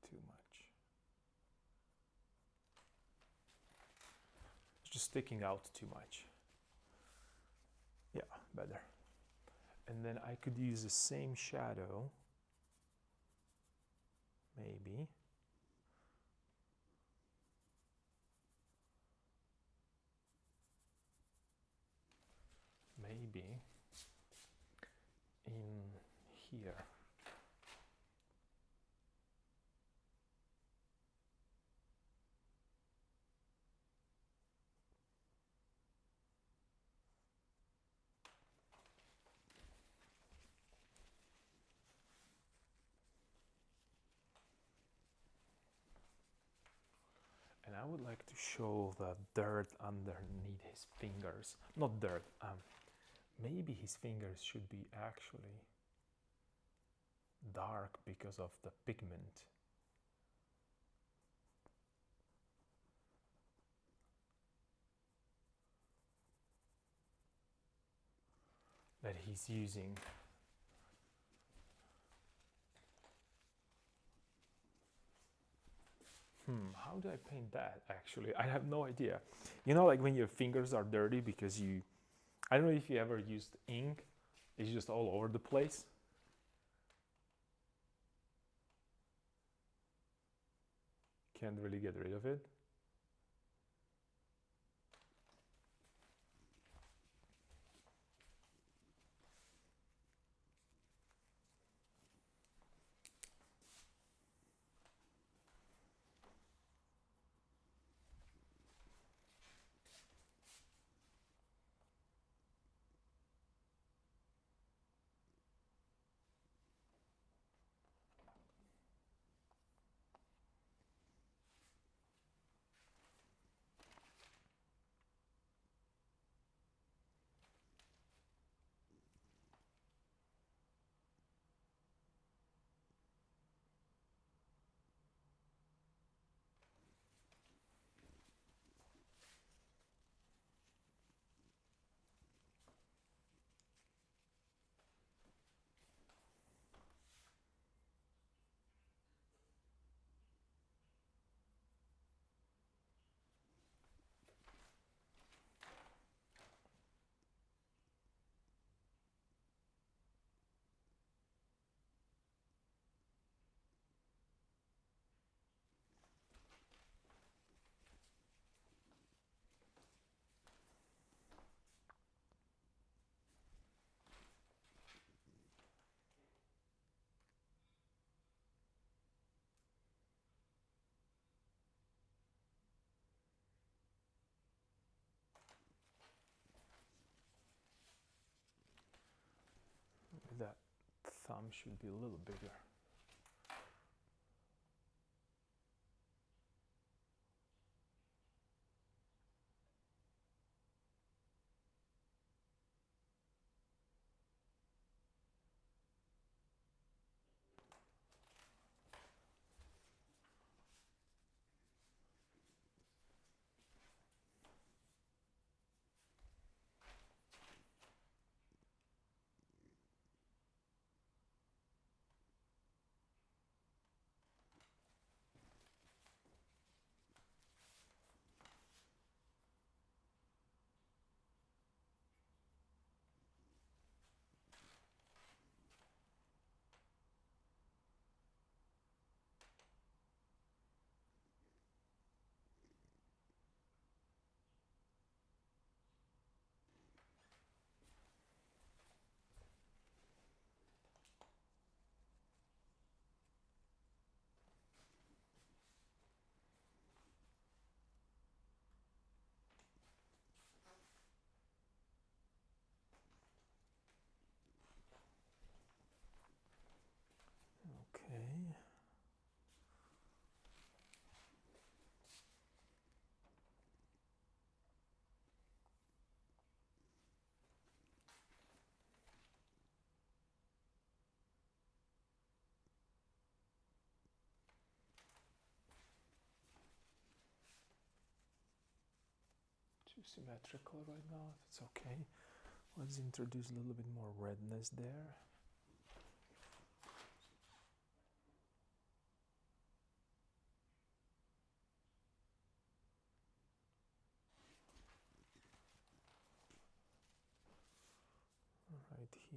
too much. It's just sticking out too much. Yeah, better. And then I could use the same shadow, maybe. Maybe in here. And I would like to show the dirt underneath his fingers. Not dirt, maybe his fingers should be actually dark because of the pigment. That he's using. How do I paint that actually? I have no idea. You know, like when your fingers are dirty because I don't know if you ever used ink, it's just all over the place. Can't really get rid of it. That thumb should be a little bigger. Okay. Too symmetrical right now, if it's okay. Let's introduce a little bit more redness there.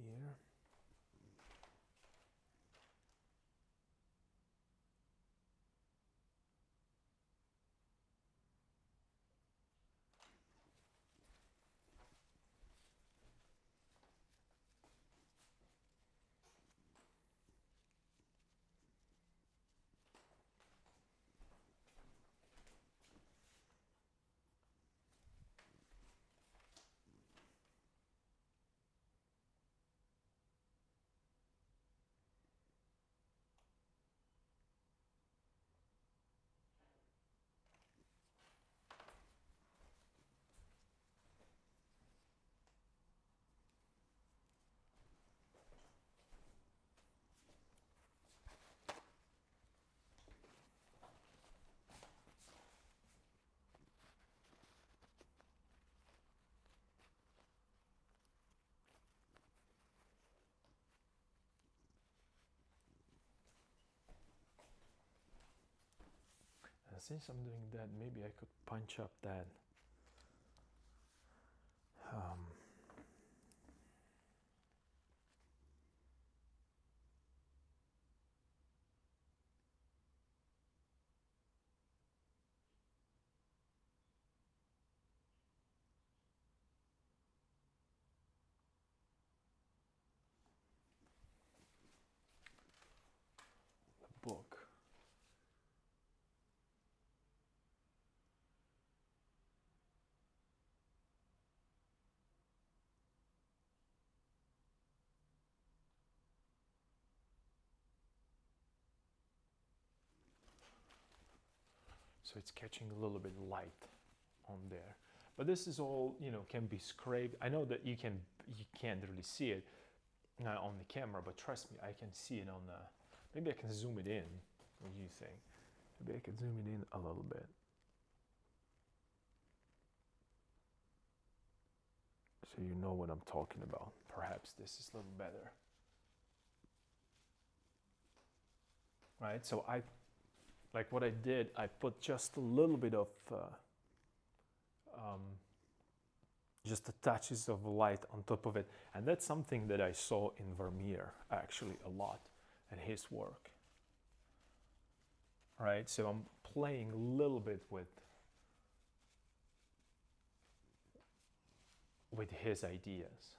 here. And since I'm doing that, maybe I could punch up that book. So it's catching a little bit light on there. But this is all, can be scraped. I know that you can't really see it on the camera, but trust me, I can see it on the, maybe I can zoom it in. What do you think? Maybe I can zoom it in a little bit. So you know what I'm talking about. Perhaps this is a little better. Right, so like what I did, I put just a little bit of, just the touches of light on top of it. And that's something that I saw in Vermeer actually a lot in his work. Right, so I'm playing a little bit with his ideas.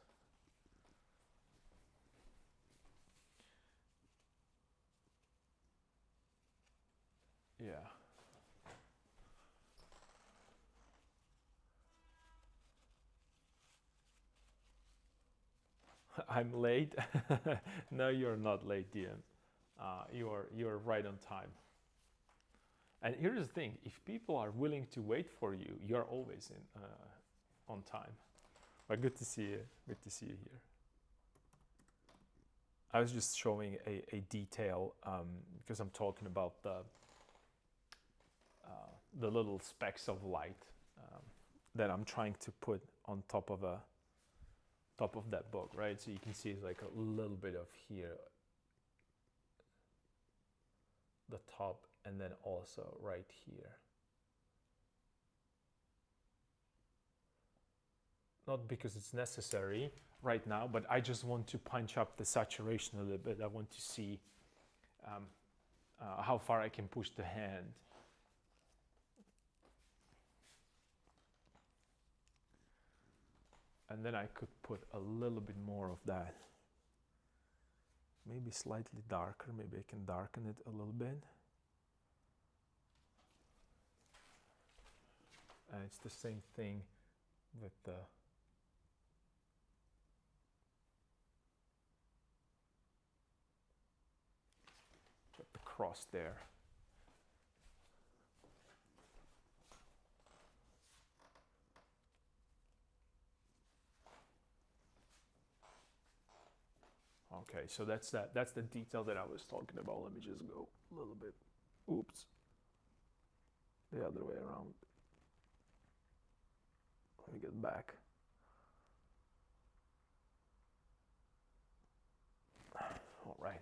Yeah. I'm late. No, you're not late, Dian. You're right on time. And here's the thing: if people are willing to wait for you, you're always on time. But good to see you. Good to see you here. I was just showing a detail because I'm talking about the little specks of light that I'm trying to put on top of that book, right? So you can see it's like a little bit of here, the top, and then also right here. Not because it's necessary right now, but I just want to punch up the saturation a little bit. I want to see how far I can push the hand. And then I could put a little bit more of that. Maybe slightly darker, maybe I can darken it a little bit. And it's the same thing with the cross there. Okay, so that's that. That's the detail that I was talking about. Let me just go a little bit. Oops. The other way around. Let me get back. All right.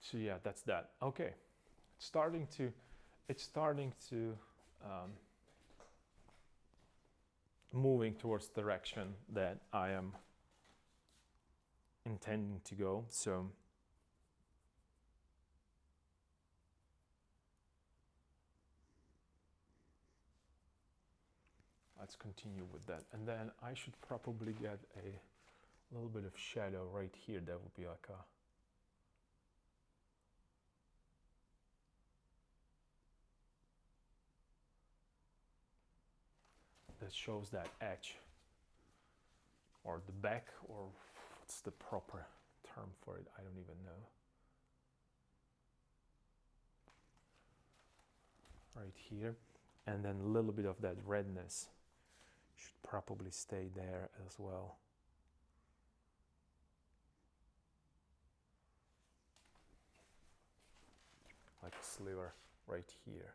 So yeah, that's that. Okay. It's starting to moving towards the direction that I am intending to go. So let's continue with that. And then I should probably get a little bit of shadow right here. That would be like a, that shows that edge, or the back, or what's the proper term for it? I don't even know. Right here. And then a little bit of that redness should probably stay there as well. Like a sliver right here.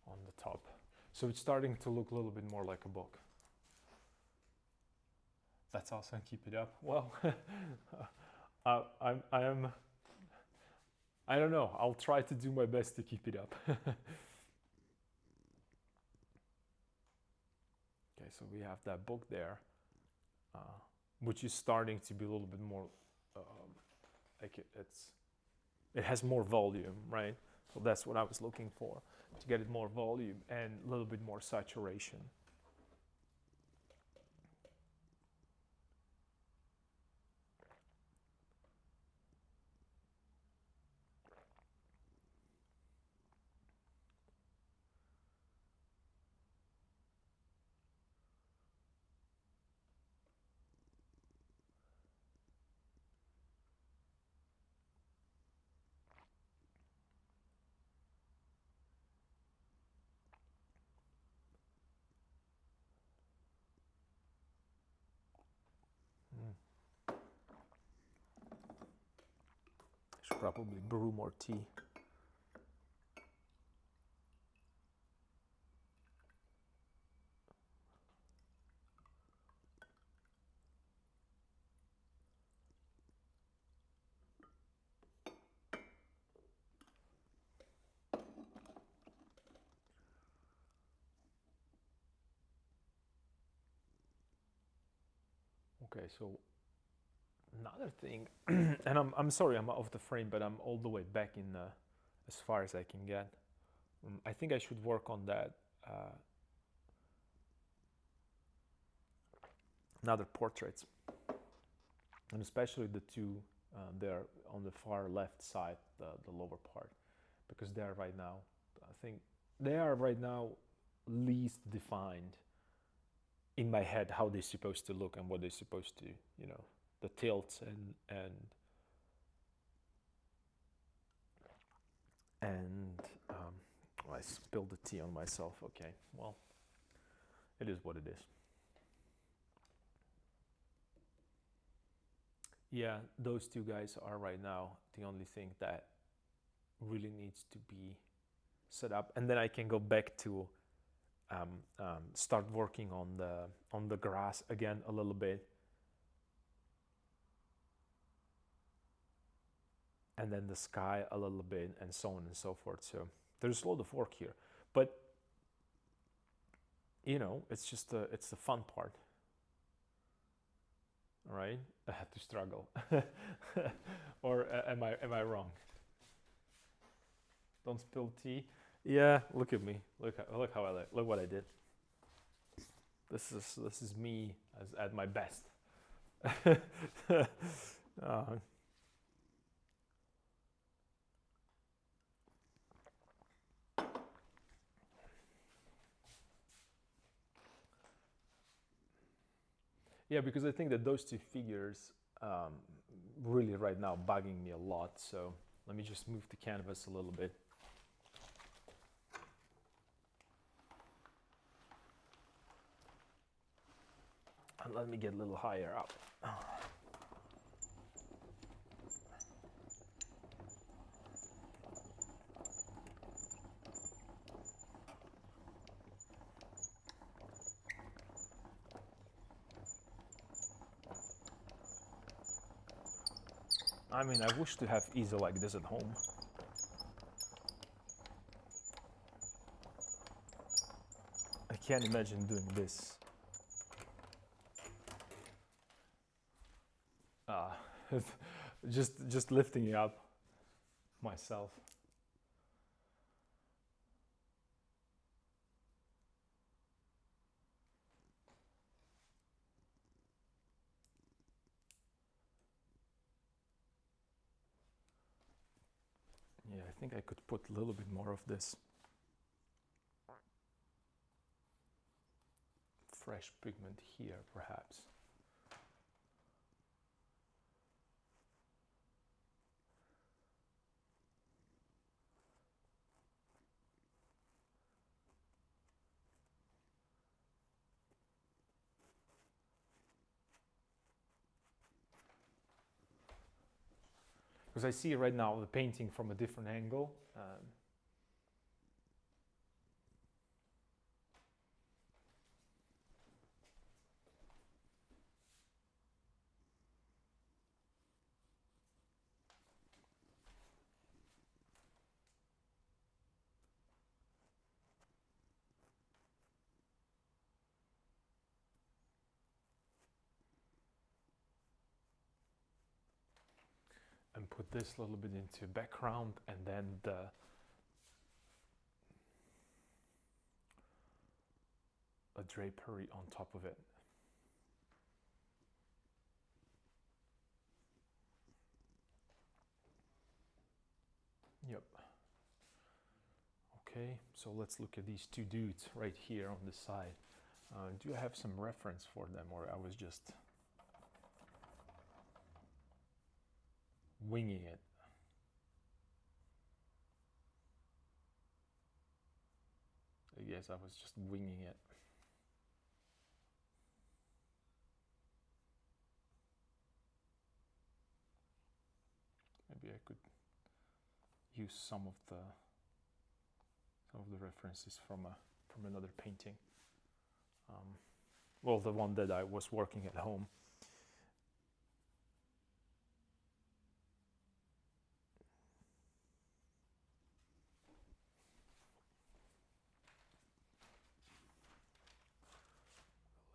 On the top. So it's starting to look a little bit more like a book. That's awesome. Keep it up. Well, I don't know. I'll try to do my best to keep it up. Okay, so we have that book there, which is starting to be a little bit more, like it has more volume, right? So that's what I was looking for, to get it more volume and a little bit more saturation. I should probably brew more tea. Okay, so another thing, and I'm sorry, I'm off the frame, but I'm all the way back in as far as I can get. I think I should work on that. Another portraits, and especially the two there on the far left side, the lower part, because they are right now, I think they are right now least defined in my head, how they're supposed to look and what they're supposed to, you know, the tilts and I spilled the tea on myself. Okay, well, it is what it is. Yeah, those two guys are right now the only thing that really needs to be set up, and then I can go back to start working on the grass again a little bit, and then the sky a little bit, and so on and so forth. So there's a lot of work here, but you know, it's just it's the fun part. All right, I had to struggle, or am I wrong? Don't spill tea. Yeah, look at me. Look how look what I did. This is me at my best. Yeah, because I think that those two figures really right now bugging me a lot. So let me just move the canvas a little bit. And let me get a little higher up. I mean, I wish to have easel like this at home. I can't imagine doing this. Just lifting it up myself. Yeah, I think I could put a little bit more of this fresh pigment here, perhaps. Because I see right now the painting from a different angle. And put this a little bit into background, and then a drapery on top of it. Yep. Okay, so let's look at these two dudes right here on the side. Do you have some reference for them, or I was just winging it? I guess I was just winging it. Maybe I could use some of the references from another painting. Well, the one that I was working at home.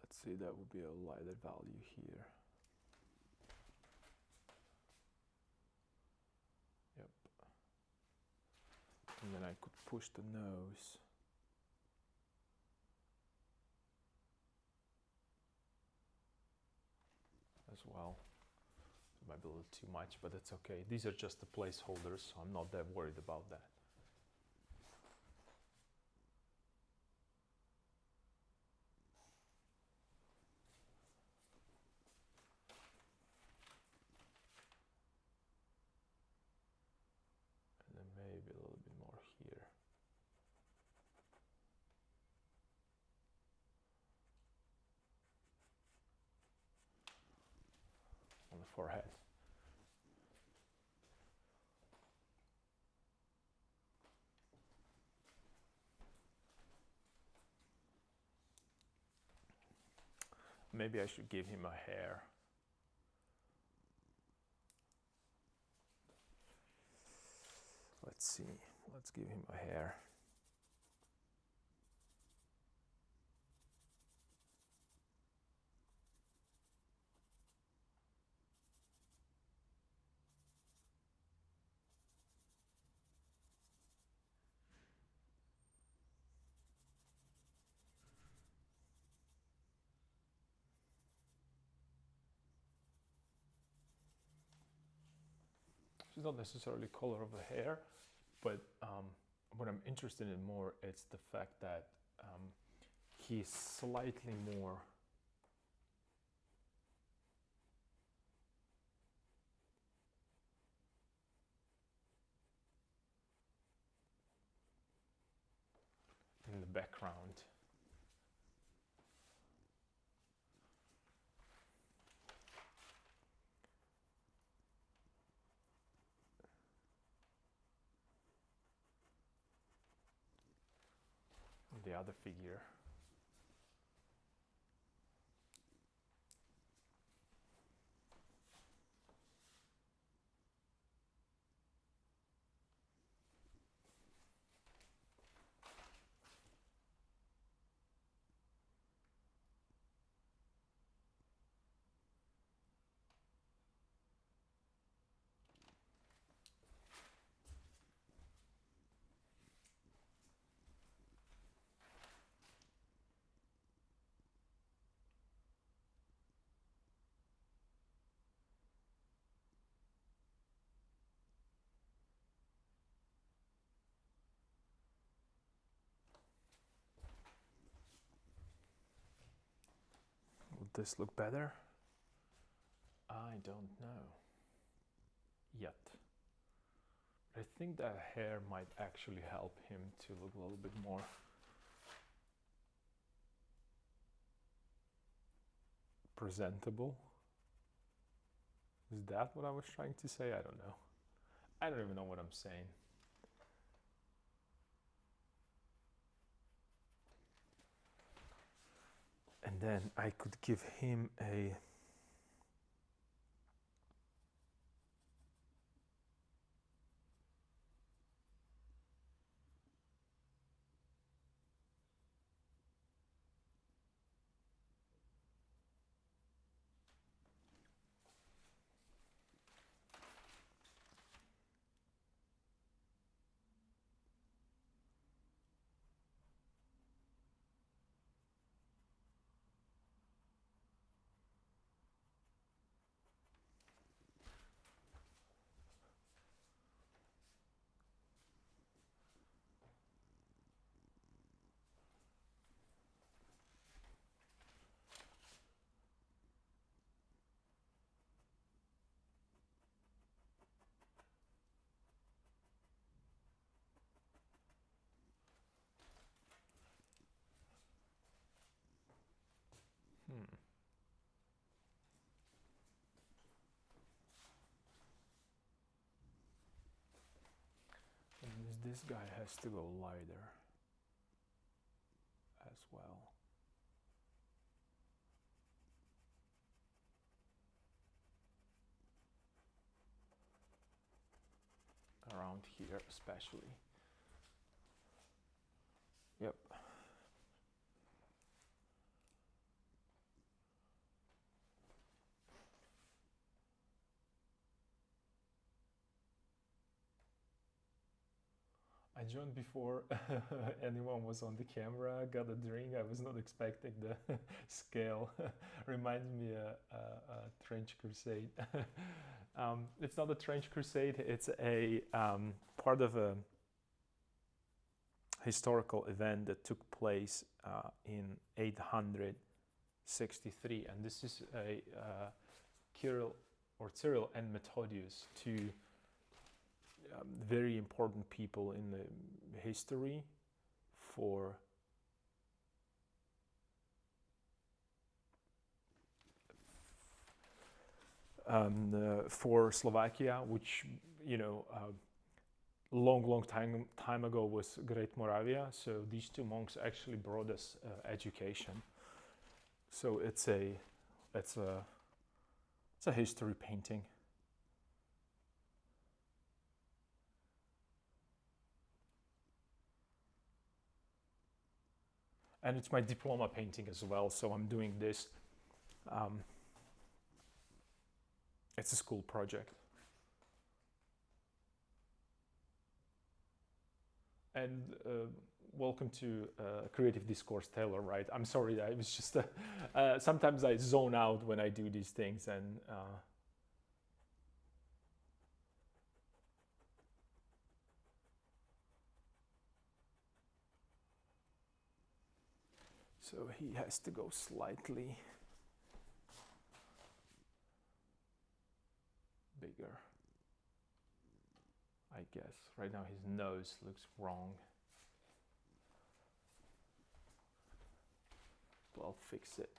Let's see, that would be a lighter value here. Yep. And then I could push the nose. As well. It might be a little too much, but it's okay. These are just the placeholders, so I'm not that worried about that. And then maybe a little bit more here. On the forehead. Maybe I should give him a hair. Let's see. Let's give him a hair. It's not necessarily color of the hair, but what I'm interested in more is the fact that he's slightly more in the background. The other figure. Would this look better? I don't know yet. I think that hair might actually help him to look a little bit more presentable. Is that what I was trying to say? I don't know. I don't even know what I'm saying. And then I could give him a this guy has to go lighter as well. Around here especially. Yep. I joined before anyone was on the camera, got a drink. I was not expecting the scale. Reminds me a trench crusade. It's not a trench crusade, it's a part of a historical event that took place in 863. And this is a Cyril and Methodius, two very important people in the history for Slovakia, which long time ago was Great Moravia. So these two monks actually brought us education. So it's a history painting. And it's my diploma painting as well, so I'm doing this. It's a school project. And welcome to Creative Discourse, Taylor, right? I'm sorry, I was just, sometimes I zone out when I do these things, and so he has to go slightly bigger, I guess. Right now his nose looks wrong. But I'll fix it.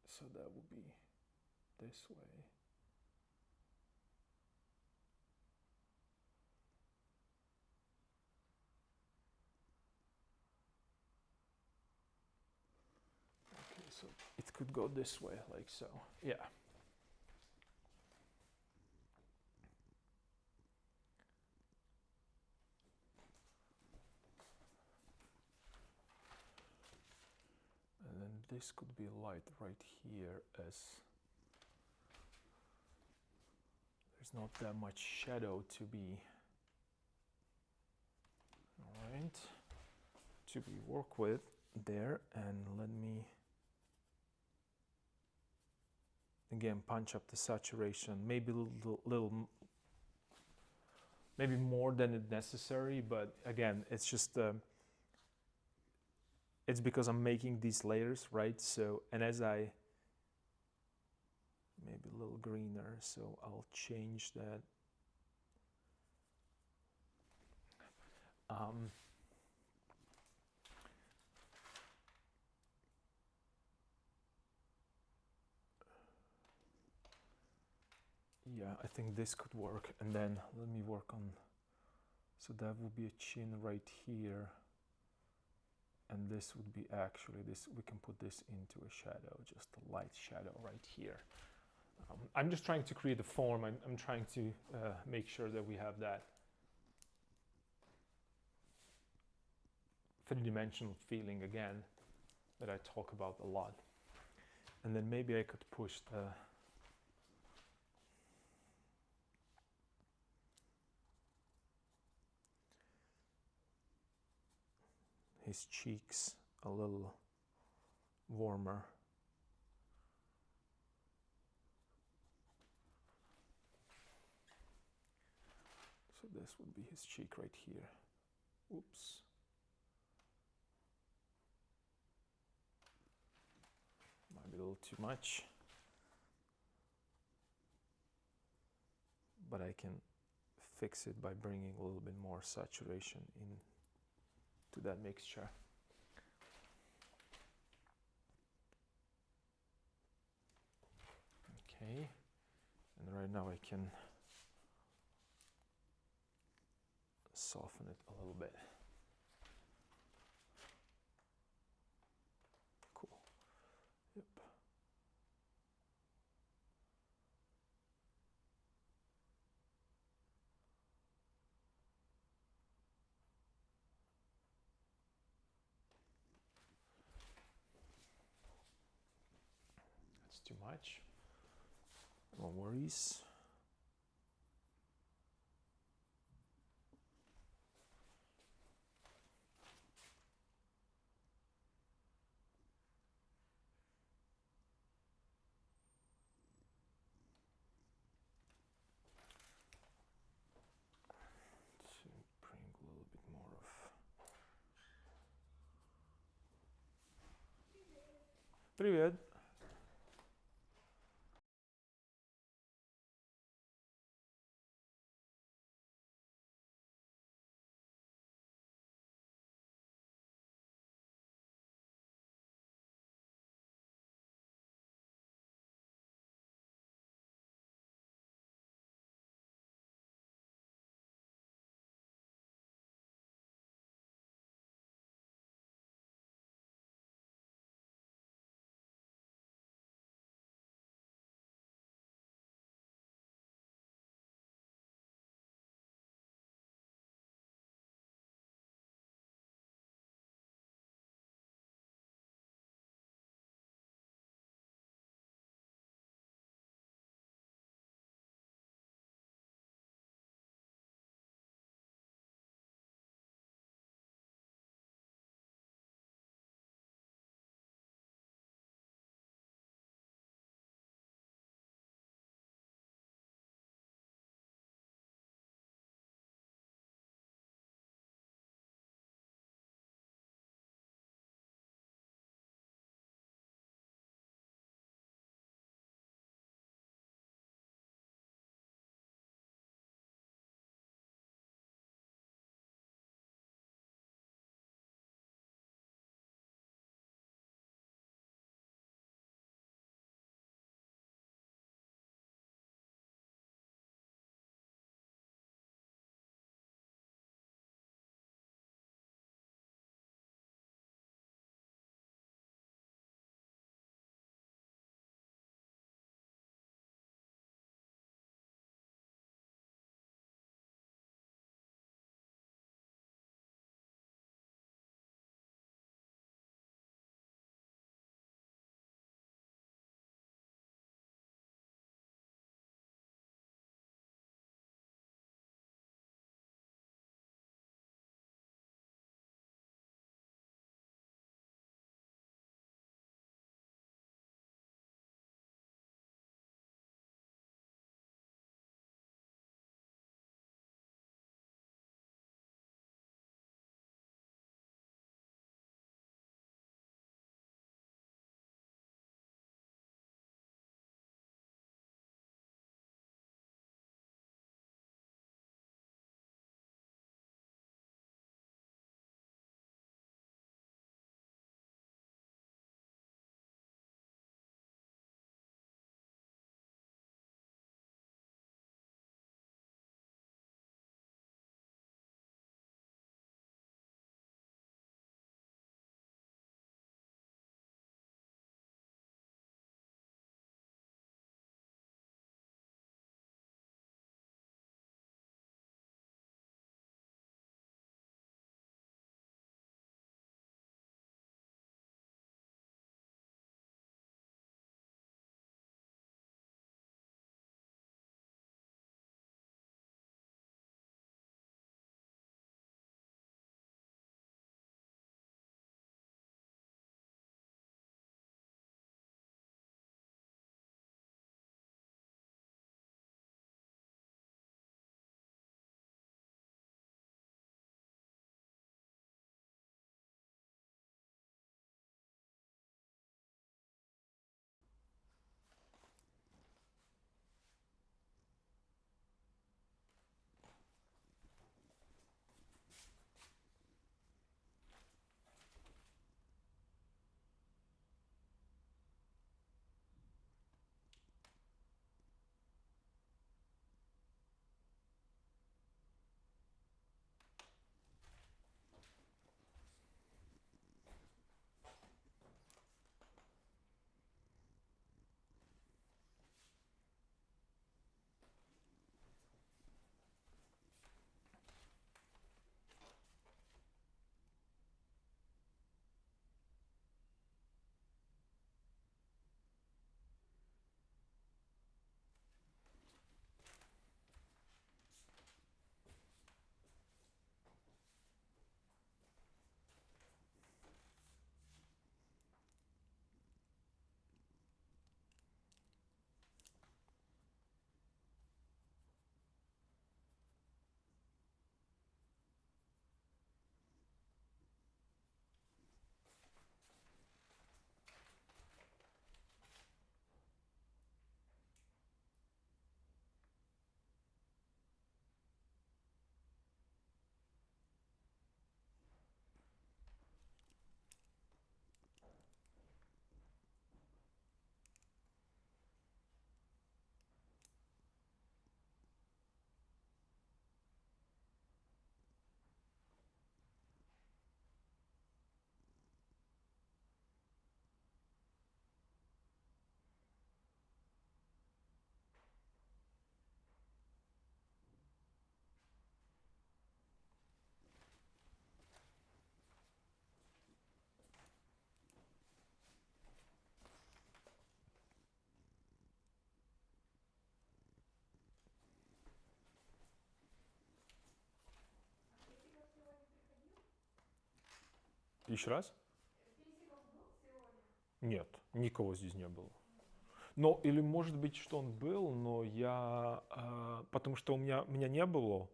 So that would be this way. Okay, so it could go this way, like so. Yeah. And then this could be light right here, as there's not that much shadow to be, all right, to be work with there. And let me again punch up the saturation, maybe a little maybe more than it necessary, but again, it's just it's because I'm making these layers, right? So, and as I maybe a little greener, so I'll change that. Yeah, I think this could work. And then let me work on, so that would be a chin right here. And this would be actually this, we can put this into a shadow, just a light shadow right here. I'm just trying to create a form. I'm trying to make sure that we have that three-dimensional feeling again that I talk about a lot. And then maybe I could push his cheeks a little warmer. So this would be his cheek right here. Oops. Might be a little too much. But I can fix it by bringing a little bit more saturation in to that mixture. Okay, and right now I can soften it a little bit. Cool. Yep. That's too much. No worries. To bring a little bit more of. Привет. Еще раз? Физиков был сегодня? Нет, никого здесь не было. Но, или может быть, что он был, но я, потому что меня не было,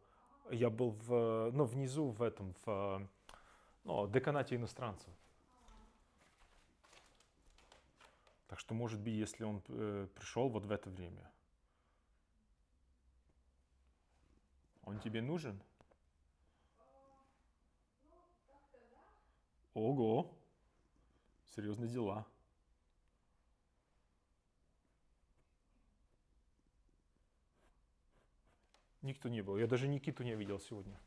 Ага. я был ну, внизу в этом, ну, деканате иностранцев. Так что, может быть, если он пришел вот в это время. Он тебе нужен? Ну, так-то да. Ого, серьезные дела. Никто не был. Я даже Никиту не видел сегодня.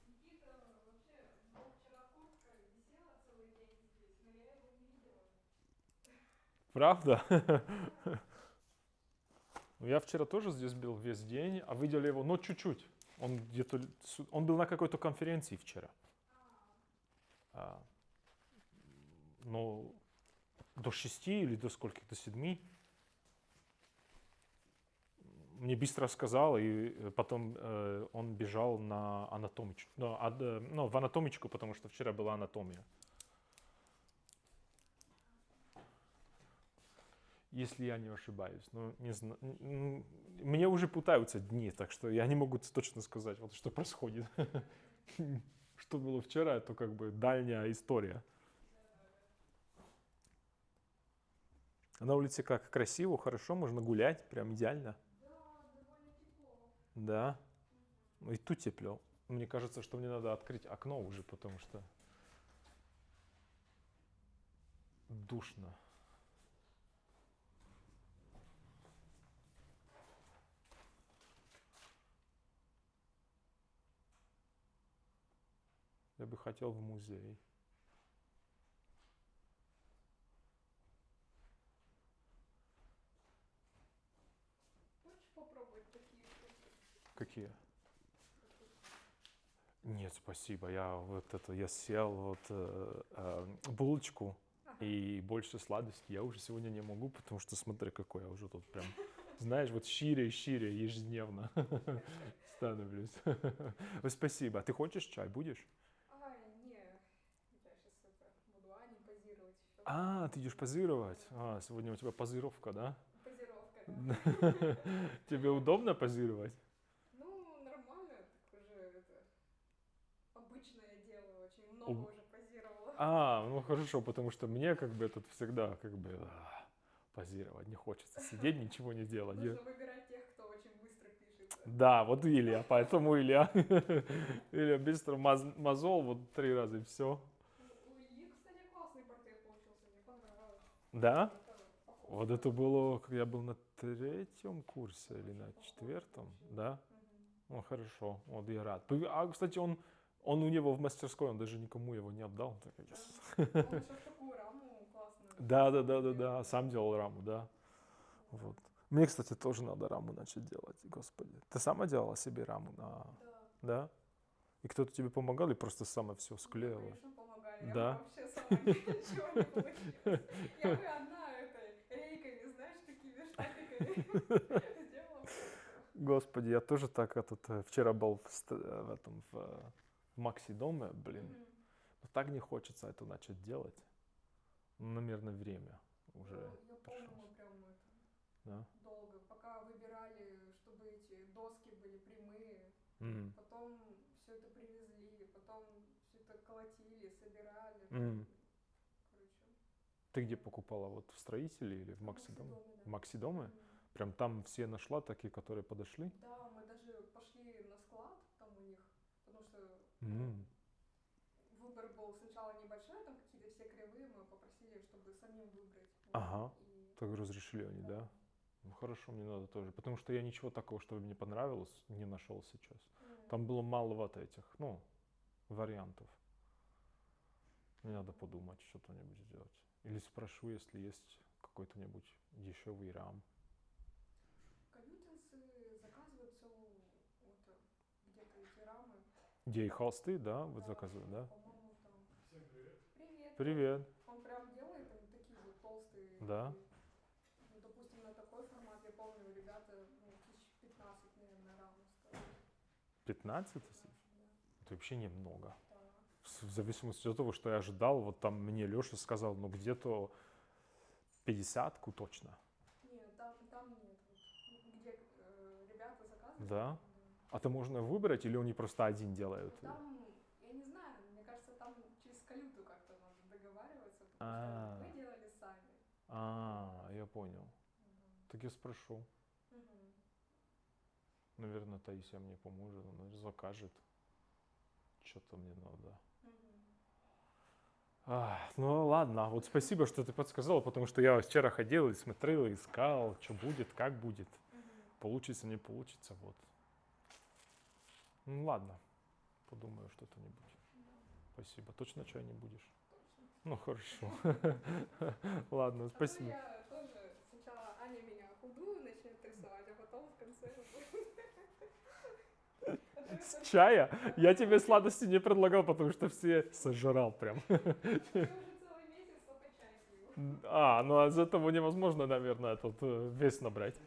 Никита вообще, у него вчера куртка висела целый день здесь, но я его не видела. Правда? Да. Ну, я вчера тоже здесь был весь день, а видели его, но чуть-чуть. Он где-то, он был на какой-то конференции вчера. А, но до 6 или до скольких, до 7. Мне быстро сказал, и потом он бежал на анатомичку. Ну, в анатомичку, потому что вчера была анатомия. Если я не ошибаюсь. Но не знаю. Мне уже путаются дни, так что я не могу точно сказать, вот что происходит. Что было вчера, это как бы дальняя история. А на улице как? Красиво, хорошо, можно гулять, прям идеально. Да, довольно тепло. Да. Мгм. Ну и тут тепло. Мне кажется, что мне надо открыть окно уже, потому что душно. Я бы хотел в музей. Хочешь попробовать такие штуки? Какие? Вот тут. Нет, спасибо. Я съел булочку Ага. и больше сладости я уже сегодня не могу, потому что смотри, какой я уже тут прям, знаешь, вот шире и шире ежедневно становлюсь. Ой, спасибо. А ты хочешь чай? Будешь? Ай, не, я сейчас это буду Ане позировать еще. А, ты идешь позировать? А, сегодня у тебя позировка, да? Позировка, да. Тебе удобно позировать? Ну, нормально, так уже это обычное дело, очень много У- уже позировала. А, ну хорошо, потому что мне как бы тут всегда как бы позировать не хочется, сидеть, ничего не делать. Нужно выбирать тех, кто очень быстро пишется. Да, вот Илья, поэтому Илья. Илья быстро мазол, вот 3 раза и все. У Ильи, кстати, классный портрет получился, мне понравилось. Да? Это Вот похоже. это было, когда я был на 3-м курсе или Очень на похоже 4-м, получилось. да? Мгм. Ну, хорошо, вот я рад. А, кстати, он у него в мастерской, он даже никому его не отдал. Так, Да. Он еще в такую раму классную Да, да, да, да, сделал, да, да. сам делал раму, да. Да. Вот. Мне, кстати, тоже надо раму начать делать, господи. Ты сама делала себе раму на... Да. Да? И кто-то тебе помогал или просто сама все Мне, склеила? конечно, помогали. Я бы Да? вообще сама ничего не получилось. Я бы одна этой рейками, знаешь, такими штапиками сделала бы хорошо. Господи, я тоже так вчера был в этом в Макси доме, блин. Мгм. Но так не хочется это начать делать. Ну, наверное, время уже Ну, я помню, пришло. мы прям это Да? долго, пока выбирали, чтобы эти доски были прямые, М, потом все это привезли, потом все это колотили, собирали, там, м. короче, Ты где да. покупала? Вот в строителе или в В Макси доме? Максидоме, В да. Макси доме? Мгм. Прям там все нашла такие, которые подошли? Да, мы даже пошли на склад там у них, потому что, ну, М. выбор был сначала небольшой, там какие-то все кривые, мы попросили, чтобы самим выбрать. Вот, Ага. и Так разрешили они, да. да? Ну хорошо, мне надо тоже. Потому что я ничего такого, что мне понравилось, не нашел сейчас. Там было мало вот этих, ну, вариантов. Мне надо подумать, что-нибудь сделать. Или спрошу, если есть какой-то-нибудь дешевый рам. Каютинцы заказывают все вот, где-то эти рамы. Где и холсты, да, вот Да, заказывают, да? по-моему, там. Привет, привет. Привет. Он прям делает им такие вот толстые Да? и, ну, допустим, на такой формат, я помню, ребята, ну, 1015, наверное, рамы стоят. 15? Да, да, Это вообще немного. да. в зависимости от того, что я ожидал, вот там мне Леша сказал, ну где-то 50-ку точно. Нет, там нет. Вот, где ребята заказывали, Да? там, да. А то можно выбрать или они просто один делают? Ну, там, я не знаю, мне кажется, там через калюту как-то надо договариваться, потому что мы А, делали сами. я понял. Да. Так я спрошу. Мгм. Наверное, Таисия мне поможет, она закажет. Что-то мне надо. Мгм. Ну ладно, вот спасибо, что ты подсказал, потому что я вчера ходил и смотрел, и искал, что будет, как будет. Мгм. Получится, не получится, вот. Ну ладно, подумаю что-то-нибудь. Да, Спасибо. Точно чай не будешь? точно. Ну хорошо. Ладно, А то спасибо. я тоже сначала Аня меня худую начнет рисовать, а потом в конце будет С отрисовать. чая? Я тебе сладости не предлагал, потому что все сожрал прям. Я уже целый месяц только чай пью. Ну а из этого невозможно, наверное, тут вес набрать.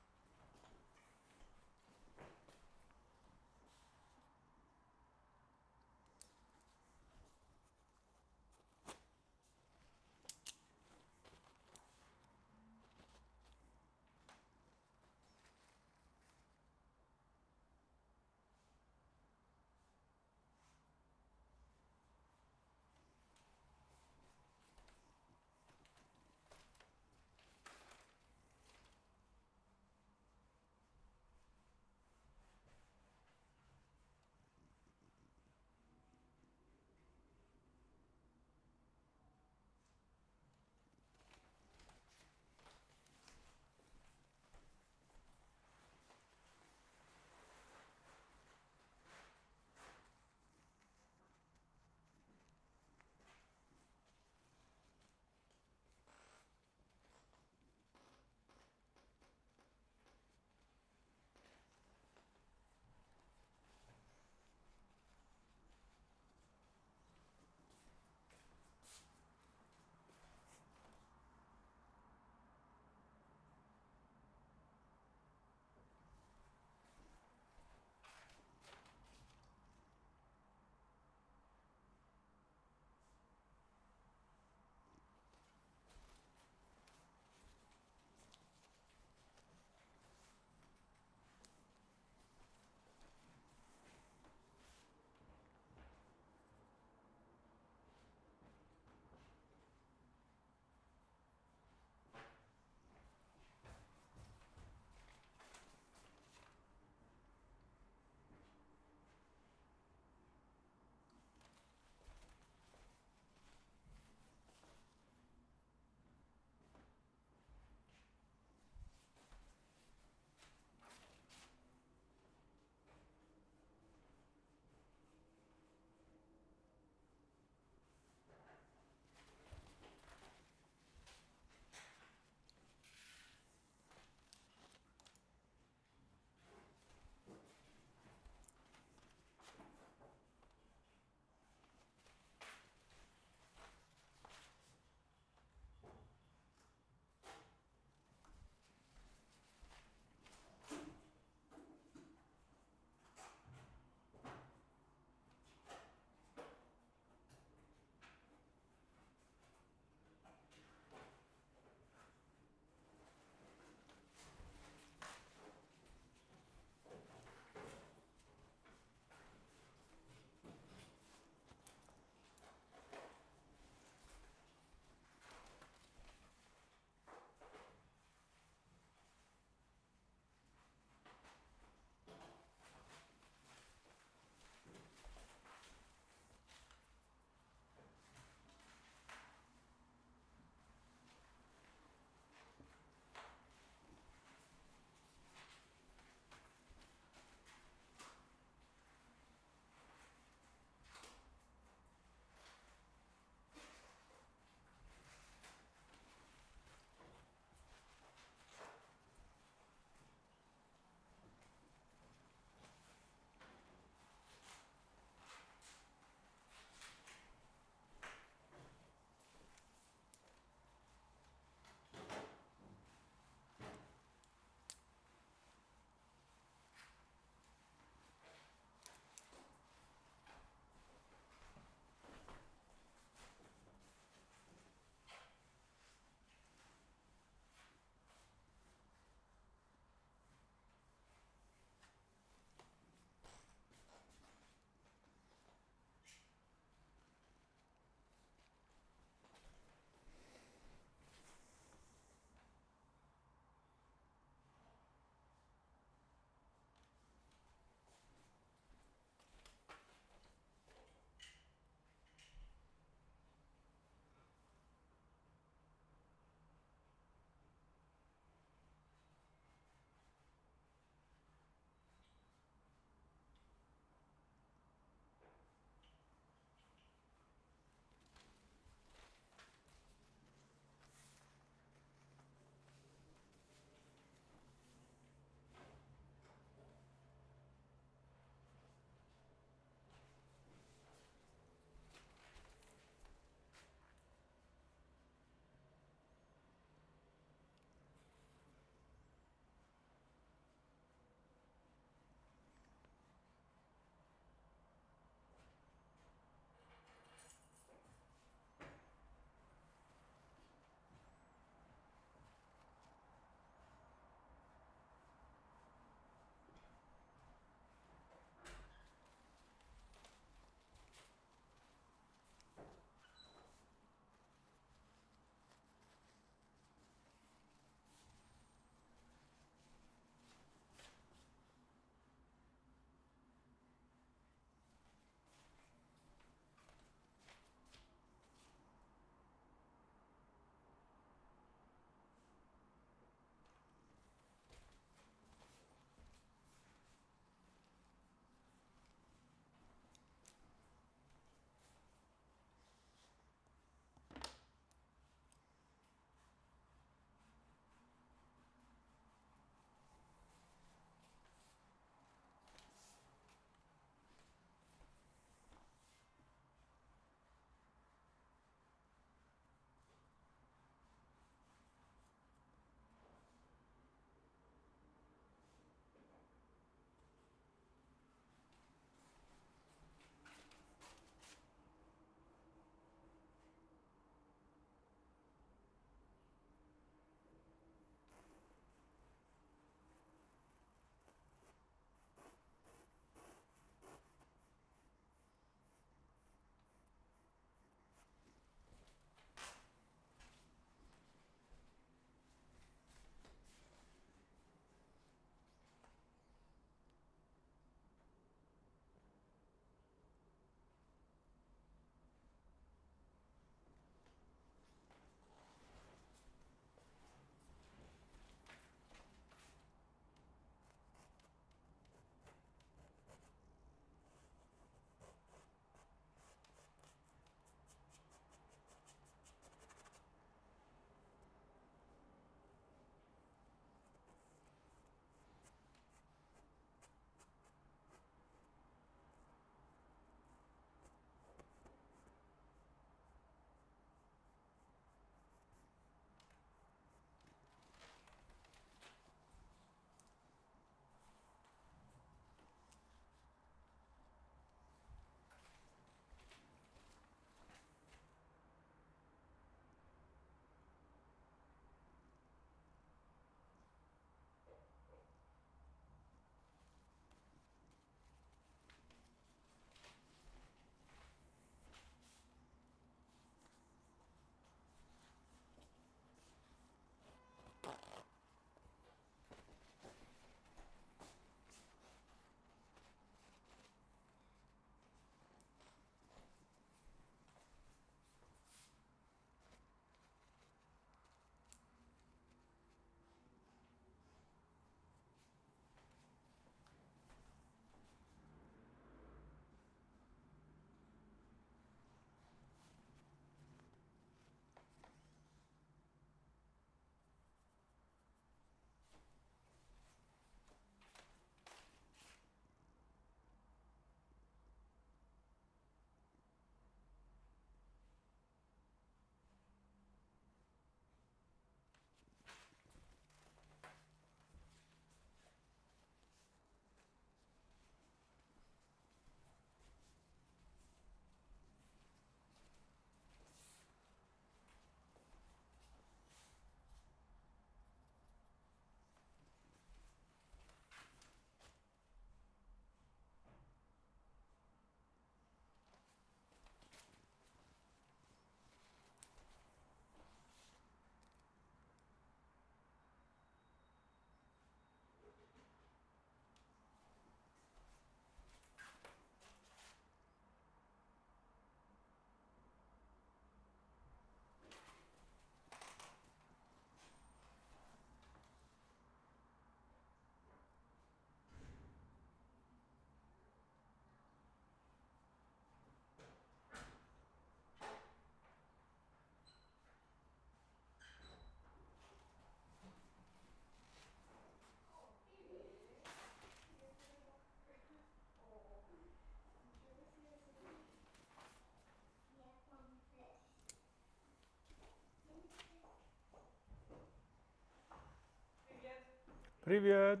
Привет.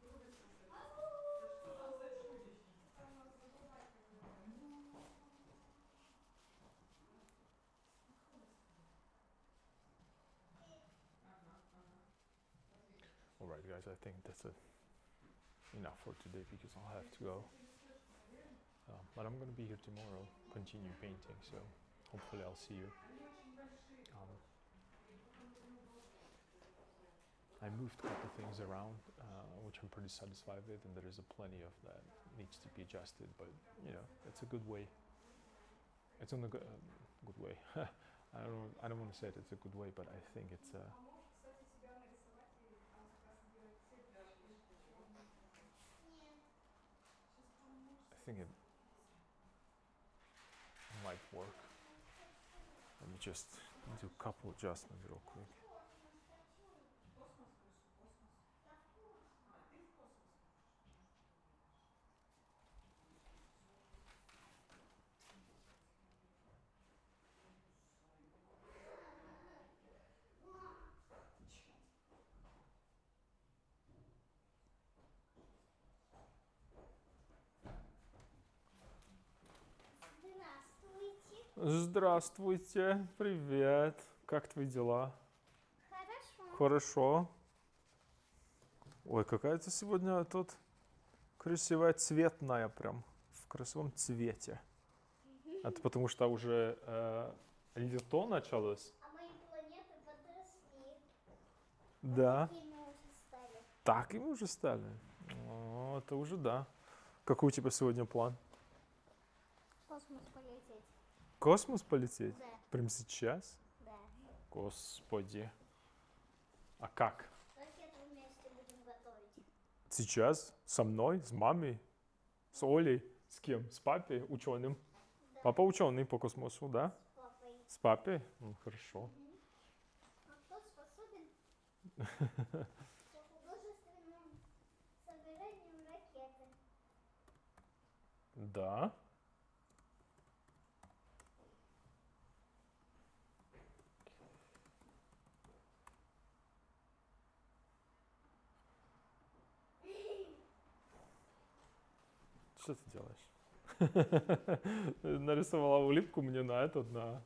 Короче, пока мы все купили, пока она приезжает к нам мама, Сергей тоже All right, guys, I think that's enough for today because I'll have to go. But I'm going to be here tomorrow, continue painting, so hopefully I'll see you. Um, I moved a couple things around, which I'm pretty satisfied with, and there is plenty of that needs to be adjusted. But you know, it's a good way. It's on a good way. I don't want to say it's a good way, but I think it's. I think it might work. Let me just do a couple adjustments real quick. Здравствуйте, привет. Как твои дела? Хорошо. Хорошо. Ой, какая ты сегодня тут красивая, цветная прям, в красивом цвете. Это потому что уже лето началось? А мои планеты подросли. Да. Такими уже стали. Так и мы уже стали. О, это уже да. Какой у тебя сегодня план? В космос полететь. В космос полететь? Да. Прям сейчас? Да. Господи. А как? Ракету вместе будем готовить. Сейчас? Со мной? С мамой? С Олей? С кем? С папой? Ученым? Да. Папа ученый по космосу, да? С папой. С папой? Ну, хорошо. А кто способен по художественному собиранию ракеты? Да. Что ты делаешь? Нарисовала улыбку мне на этот, на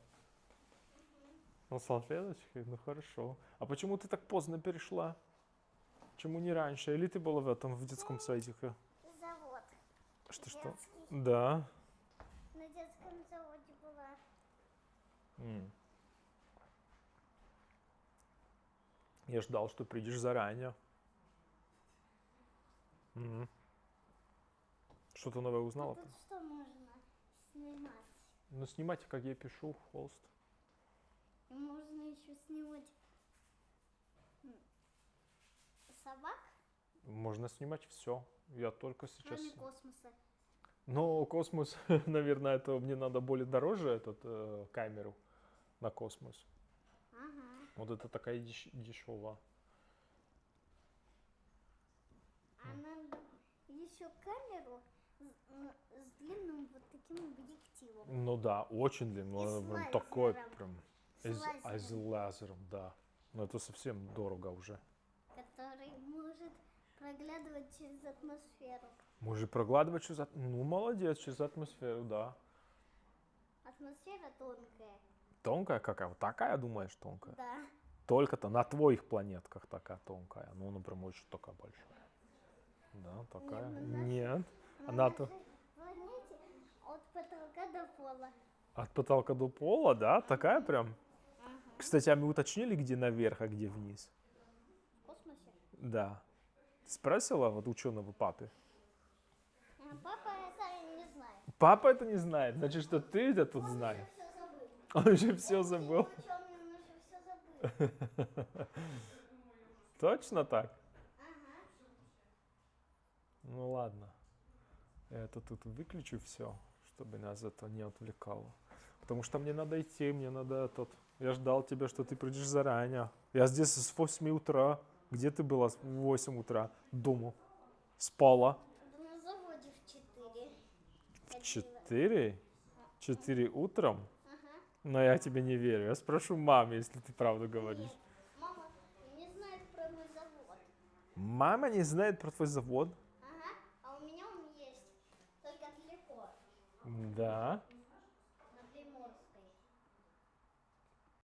салфеточке? Ну хорошо. А почему ты так поздно перешла? Почему не раньше? Или ты была в детском садике? Завод. Что? Детский. Да. На детском заводе была. Я ждал, что придешь заранее. М. Что-то новое А узнала? тут что можно снимать? Ну, снимайте, как я пишу, холст. И можно еще снимать собак, Можно снимать все. Я только сейчас... кроме космоса. Но космос, наверное, это мне надо более дороже, камеру на космос. Ага. Вот это такая дешевая. А надо еще камеру с длинным вот таким объективом. Ну да, очень длинный. И с Прям такой лазером. прям. С С лазером, да. Но это совсем дорого уже. Который может проглядывать через атмосферу. Может проглядывать через... Ну, молодец, через атмосферу, да. Атмосфера тонкая. Тонкая какая? Вот такая, думаешь, тонкая? Да. Только-то на твоих планетках такая тонкая. Ну, например, очень такая большая. Да, такая? Нет, на Нет. На Она-то нашей планете от потолка до пола. от потолка до пола, да? Такая прям? Ага. Кстати, а мы уточнили, где наверх, а где вниз? В космосе? Да. Ты спросила вот ученого папы? Папа это не знает. Папа это не знает, значит, что ты это тут Он знаешь. уже все забыл. Он уже все забыл. Ученый, он уже все забыл. Точно так? Ага. Ну ладно. Я это тут выключу все, чтобы нас это не отвлекало. Потому что мне надо идти, мне надо этот... Я ждал тебя, что ты придешь заранее. Я здесь с 8 утра. Где ты была в 8 утра? Дома. Спала. На заводе в 4. В 4? 4 утром? Ага. Но я тебе не верю. Я спрошу маме, если ты правду говоришь. Нет, мама не знает про мой завод. Мама не знает про твой завод? Ага. А у меня он есть. Только далеко. Да.